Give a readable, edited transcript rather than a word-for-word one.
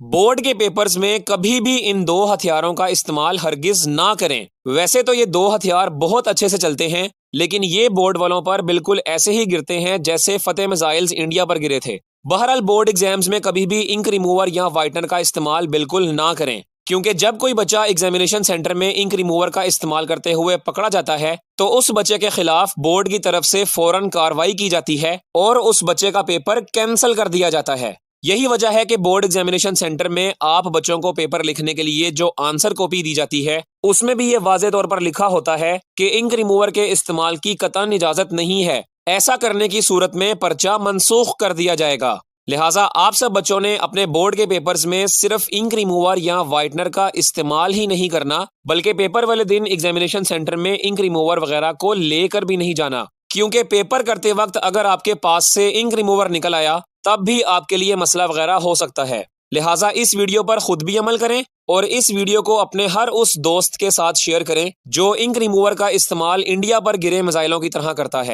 Board के papers में कभी भी इन दो हथियारों का इस्तेमाल हरगिज ना करें। वैसे तो ये दो हथियार बहुत अच्छे से चलते हैं, लेकिन ये बोर्ड वालों पर बिल्कुल ऐसे ही गिरते हैं जैसे फतेह मिसाइल्स इंडिया पर गिरे थे। बहरहाल बोर्ड एग्जाम्स में कभी भी इंक रिमूवर या व्हाइटनर का इस्तेमाल बिल्कुल ना करें, क्योंकि जब कोई बच्चा एग्जामिनेशन सेंटर में इंक रिमूवर का इस्तेमाल करते हुए पकड़ा जाता है तो उस बच्चे के खिलाफ बोर्ड की तरफ से फौरन कार्रवाई की जाती है और उस बच्चे का पेपर कैंसिल कर दिया जाता है। यही वजह है कि बोर्ड एग्जामिनेशन सेंटर में आप बच्चों को पेपर लिखने के लिए जो आंसर कॉपी दी जाती है उसमें भी ये वाज़ेह तौर पर लिखा होता है कि इंक रिमूवर के इस्तेमाल की कतई इजाजत नहीं है। ऐसा करने की सूरत में पर्चा मनसूख कर दिया जाएगा। लिहाजा आप सब बच्चों ने अपने बोर्ड के पेपर्स में सिर्फ इंक रिमूवर या व्हाइटनर का इस्तेमाल ही नहीं करना, बल्कि पेपर वाले दिन एग्जामिनेशन सेंटर में इंक रिमूवर वगैरह को लेकर भी नहीं जाना, क्योंकि पेपर करते वक्त अगर आपके पास से इंक रिमूवर निकल आया तब भी आपके लिए मसला वगैरह हो सकता है। लिहाजा इस वीडियो पर खुद भी अमल करें और इस वीडियो को अपने हर उस दोस्त के साथ शेयर करें जो इंक रिमूवर का इस्तेमाल इंडिया पर गिरे मिसाइलों की तरह करता है।